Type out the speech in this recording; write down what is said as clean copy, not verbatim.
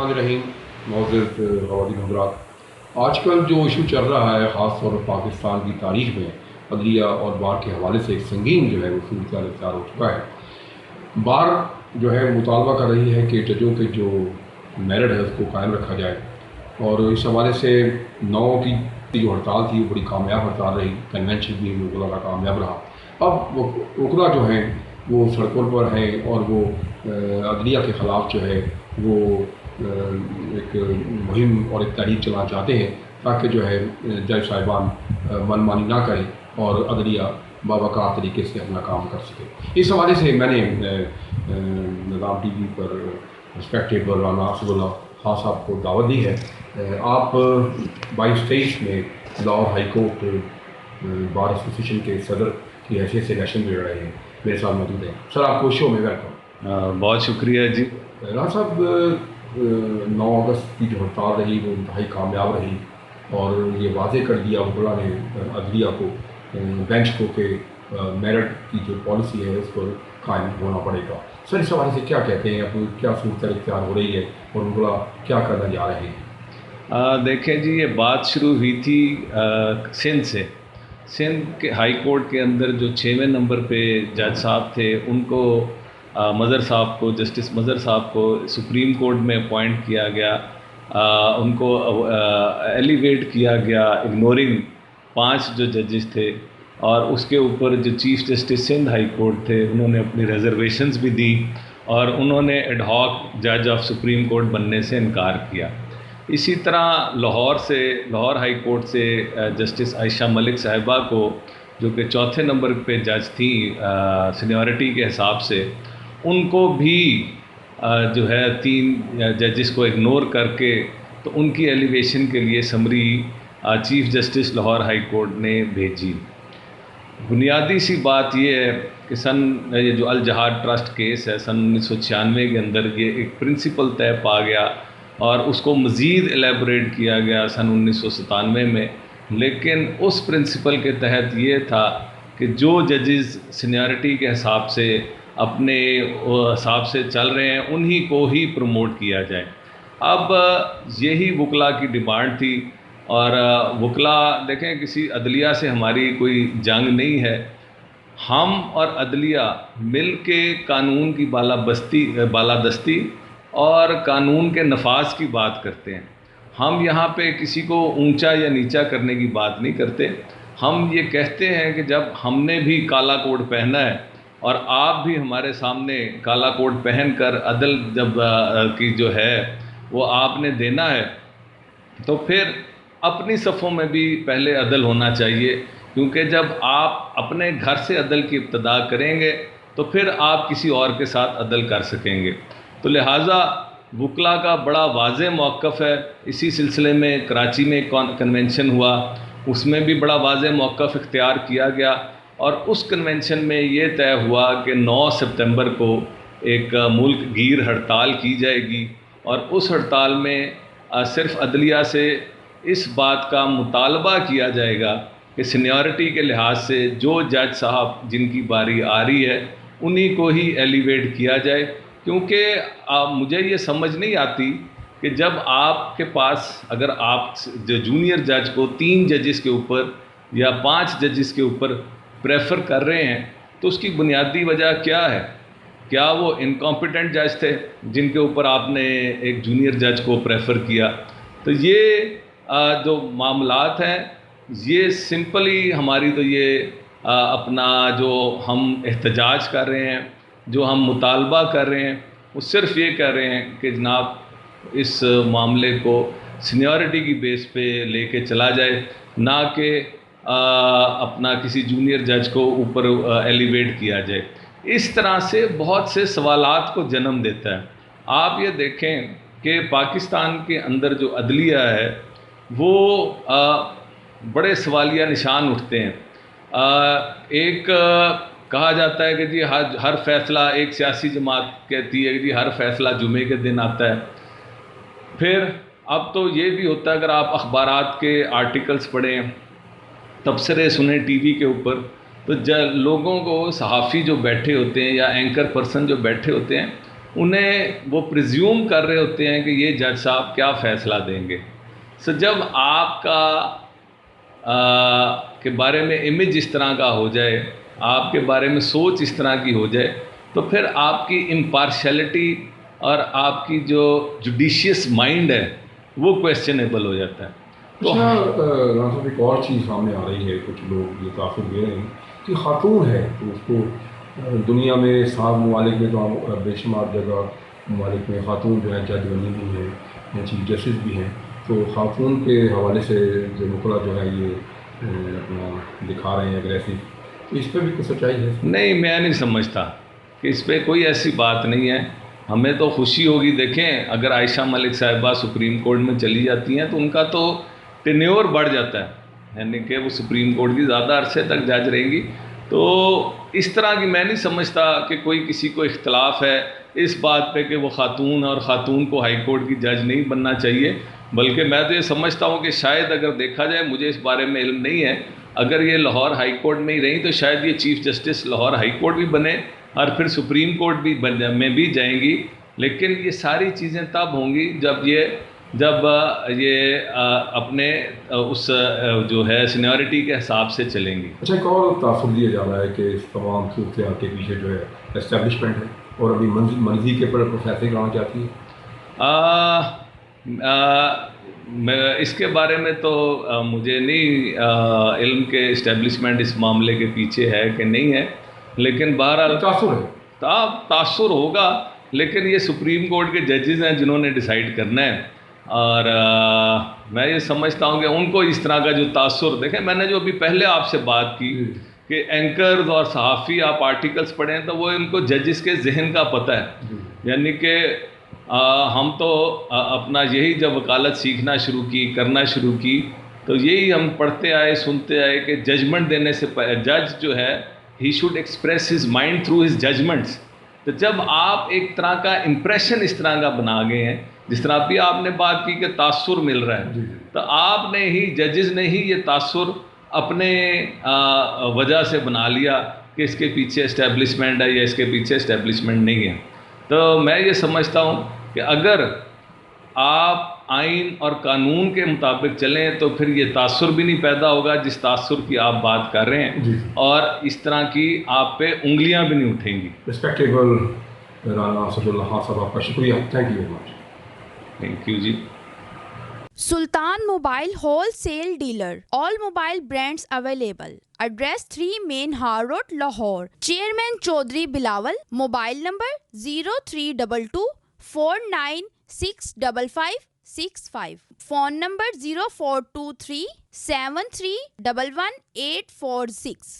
الرحیم معزز خواتین حضرات، آج کل جو ایشو چل رہا ہے خاص طور پر پاکستان کی تاریخ میں عدلیہ اور بار کے حوالے سے ایک سنگین جو ہے وہ صورتحال اختیار ہو چکا ہے۔ بار جو ہے مطالبہ کر رہی ہے کہ ججوں کے جو میرٹ ہے اس کو قائم رکھا جائے، اور اس حوالے سے 9 کی جو ہڑتال تھی وہ بڑی کامیاب ہڑتال رہی، کنونشن بھی وکلا کا کامیاب رہا۔ اب وکلا جو ہیں وہ سڑکوں پر ہیں اور وہ عدلیہ کے خلاف جو ہے وہ ایک مہم اور ایک تحریک چلانا چاہتے ہیں تاکہ جو ہے جج صاحبان من مانی نہ کریں اور عدلیہ باوقار طریقے سے اپنا کام کر سکے۔ اس حوالے سے میں نے نظام ٹی وی پر رسپیکٹیبل رانا اسد اللہ خان صاحب کو دعوت دی ہے۔ آپ 22-23 میں Lahore high court bar association کے صدر کی حیثیت سے الیکشن لڑ رہے ہیں، میرے ساتھ موجود ہیں۔ سر آپ کو شو میں ویلکم۔ بہت شکریہ جی۔ رانا صاحب، 9 اگست کی جو ہڑتال رہی وہ انتہائی کامیاب رہی اور یہ واضح کر دیا وکلا نے عدلیہ کو، بینچ کو، کہ میرٹ کی جو پالیسی ہے اس پر قائم ہونا پڑے گا۔ سر اس حوالے سے کیا کہتے ہیں، اب کیا صورتحال اختیار ہو رہی ہے اور وکلا کیا کرنا جا رہے ہیں؟ دیکھیں جی، یہ بات شروع ہوئی تھی سندھ سے۔ سندھ کے ہائی کورٹ کے اندر جو 6ویں نمبر پہ جج صاحب تھے ان کو مظہر صاحب کو، جسٹس مظہر صاحب کو سپریم کورٹ میں اپوائنٹ کیا گیا، ان کو ایلیویٹ کیا گیا اگنورنگ 5 جو ججز تھے، اور اس کے اوپر جو chief justice Sindh high court تھے انہوں نے اپنی ریزرویشنز بھی دی اور انہوں نے ایڈ ہاک جج آف سپریم کورٹ بننے سے انکار کیا۔ اسی طرح لاہور ہائی کورٹ سے جسٹس عائشہ ملک صاحبہ کو، جو کہ 4تھے نمبر پہ جج تھیں سینیورٹی کے حساب سے، ان کو بھی جو ہے 3 ججز کو اگنور کر کے تو ان کی ایلیویشن کے لیے summary chief justice Lahore high court نے بھیجی۔ بنیادی سی بات یہ ہے کہ یہ جو الجہاد ٹرسٹ کیس ہے 1996 کے اندر یہ ایک پرنسپل طے پا گیا اور اس کو مزید ایلیبوریٹ کیا گیا 1997 میں، لیکن اس پرنسپل کے تحت یہ تھا کہ جو ججز سینیورٹی کے حساب سے اپنے حساب سے چل رہے ہیں انہی کو ہی پروموٹ کیا جائے۔ اب یہی وکلا کی ڈیمانڈ تھی، اور وکلا دیکھیں کسی عدلیہ سے ہماری کوئی جنگ نہیں ہے، ہم اور عدلیہ مل کے قانون کی بالادستی اور قانون کے نفاذ کی بات کرتے ہیں۔ ہم یہاں پہ کسی کو اونچا یا نیچا کرنے کی بات نہیں کرتے، ہم یہ کہتے ہیں کہ جب ہم نے بھی کالا کوٹ پہنا ہے اور آپ بھی ہمارے سامنے کالا کوٹ پہن کر عدل جب کی جو ہے وہ آپ نے دینا ہے، تو پھر اپنی صفوں میں بھی پہلے عدل ہونا چاہیے، کیونکہ جب آپ اپنے گھر سے عدل کی ابتدا کریں گے تو پھر آپ کسی اور کے ساتھ عدل کر سکیں گے۔ تو لہٰذا وکلا کا بڑا واضح موقف ہے۔ اسی سلسلے میں کراچی میں کنونشن ہوا، اس میں بھی بڑا واضح موقف اختیار کیا گیا، اور اس کنونشن میں یہ طے ہوا کہ 9 سپتمبر کو ایک ملک گیر ہڑتال کی جائے گی، اور اس ہڑتال میں صرف عدلیہ سے اس بات کا مطالبہ کیا جائے گا کہ سینیورٹی کے لحاظ سے جو جج صاحب جن کی باری آ رہی ہے انہی کو ہی ایلیویٹ کیا جائے، کیونکہ مجھے یہ سمجھ نہیں آتی کہ جب آپ کے پاس اگر آپ جونیئر جج کو 3 ججز کے اوپر یا 5 ججز کے اوپر پریفر کر رہے ہیں تو اس کی بنیادی وجہ کیا ہے؟ کیا وہ انکمپیٹنٹ جج تھے جن کے اوپر آپ نے ایک جونیئر جج کو پریفر کیا؟ تو یہ جو معاملات ہیں یہ سمپلی ہماری تو یہ اپنا جو ہم احتجاج کر رہے ہیں، جو ہم مطالبہ کر رہے ہیں، وہ صرف یہ کہہ رہے ہیں کہ جناب اس معاملے کو سینیورٹی کی بیس پہ لے کے چلا جائے، نہ کہ اپنا کسی جونیئر جج کو اوپر ایلیویٹ کیا جائے۔ اس طرح سے بہت سے سوالات کو جنم دیتا ہے۔ آپ یہ دیکھیں کہ پاکستان کے اندر جو عدلیہ ہے وہ بڑے سوالیہ نشان اٹھتے ہیں۔ ایک کہا جاتا ہے کہ جی ہر فیصلہ، ایک سیاسی جماعت کہتی ہے کہ جی ہر فیصلہ جمعے کے دن آتا ہے۔ پھر اب تو یہ بھی ہوتا ہے، اگر آپ اخبارات کے آرٹیکلز پڑھیں، تبصرے سنیں ٹی وی کے اوپر، تو لوگوں کو، صحافی جو بیٹھے ہوتے ہیں یا اینکر پرسن جو بیٹھے ہوتے ہیں، انہیں وہ پریزیوم کر رہے ہوتے ہیں کہ یہ جج صاحب کیا فیصلہ دیں گے. سو جب آپ کا کے بارے میں امیج اس طرح کا ہو جائے, آپ کے بارے میں سوچ اس طرح کی ہو جائے, تو پھر آپ کی امپارشلٹی اور آپ کی جو جوڈیشیس مائنڈ ہے وہ کویسچنیبل ہو جاتا ہے. تو رانا صاحب ایک اور چیز سامنے آ رہی ہے, کچھ لوگ یہ تاثر دے رہے ہیں کہ خاتون ہے تو اس کو دنیا میں صاحب ممالک میں تو بے شمار جگہ ممالک میں خاتون جو ہیں جج بنی ہوئی ہیں, چیف جسٹس بھی ہیں, تو خاتون کے حوالے سے جو نقلہ جو ہے یہ اپنا دکھا رہے ہیں اگریسو, تو اس پہ بھی کچھ سچائی ہے؟ نہیں, میں نہیں سمجھتا کہ اس پہ کوئی ایسی بات نہیں ہے. ہمیں تو خوشی ہوگی. دیکھیں, اگر عائشہ ملک صاحبہ سپریم کورٹ میں چلی جاتی ہیں تو ان کا تو ٹینیور بڑھ جاتا ہے, یعنی کہ وہ سپریم کورٹ کی زیادہ عرصے تک جج رہیں گی. تو اس طرح کی میں نہیں سمجھتا کہ کوئی کسی کو اختلاف ہے اس بات پہ کہ وہ خاتون اور خاتون کو ہائی کورٹ کی جج نہیں بننا چاہیے. بلکہ میں تو یہ سمجھتا ہوں کہ شاید اگر دیکھا جائے, مجھے اس بارے میں علم نہیں ہے, اگر یہ لاہور ہائی کورٹ میں ہی رہیں تو شاید یہ chief justice Lahore high court بھی بنے اور پھر سپریم کورٹ بھی میں بھی جائیں گی. لیکن یہ ساری چیزیں تب ہوں گی جب یہ اپنے اس جو ہے سینیورٹی کے حساب سے چلیں گی. اچھا, ایک اور تاثر دیا جا رہا ہے کہ اس تمام صورتحال کے پیچھے جو ہے اسٹیبلشمنٹ ہے اور ابھی مرضی کے پر فیصلے کرانا چاہتی ہے. اس کے بارے میں تو مجھے نہیں علم کہ اسٹیبلشمنٹ اس معاملے کے پیچھے ہے کہ نہیں ہے, لیکن بہرحال تاثر ہے, تاثر ہوگا. لیکن یہ سپریم کورٹ کے ججز ہیں جنہوں نے ڈیسائیڈ کرنا ہے, اور میں یہ سمجھتا ہوں کہ ان کو اس طرح کا جو تاثر, دیکھیں میں نے جو ابھی پہلے آپ سے بات کی کہ اینکرز اور صحافی آپ آرٹیکلس پڑھیں تو وہ ان کو ججز کے ذہن کا پتہ ہے. یعنی کہ ہم تو اپنا یہی جب وکالت سیکھنا شروع کی, کرنا شروع کی, تو یہی ہم پڑھتے آئے, سنتے آئے کہ ججمنٹ دینے سے جج جو ہے he should express his mind through his judgments. تو جب آپ ایک طرح کا امپریشن اس طرح کا بنا گئے ہیں, جس طرح بھی آپ نے بات کی کہ تاثر مل رہا ہے, تو آپ نے ہی, ججز نے ہی یہ تاثر اپنے وجہ سے بنا لیا کہ اس کے پیچھے اسٹیبلشمنٹ ہے یا اس کے پیچھے اسٹیبلشمنٹ نہیں ہے. تو میں یہ سمجھتا ہوں کہ اگر آپ آئین اور قانون کے مطابق چلیں تو پھر یہ تاثر بھی نہیں پیدا ہوگا جس تاثر کی آپ بات کر رہے ہیں, اور اس طرح کی آپ پہ انگلیاں بھی نہیں اٹھیں گی. ریسپیکٹیبل رانا اسد اللہ خان صاحب, آپ کا شکریہ, thank you very much. Thank you جی. Sultan Mobile Wholesale Dealer. All mobile brands available. Address 3 Main Har Road, Lahore. Chairman Chaudhry Bilawal. Mobile number 0322 49655565. Phone number 0423 7311 846.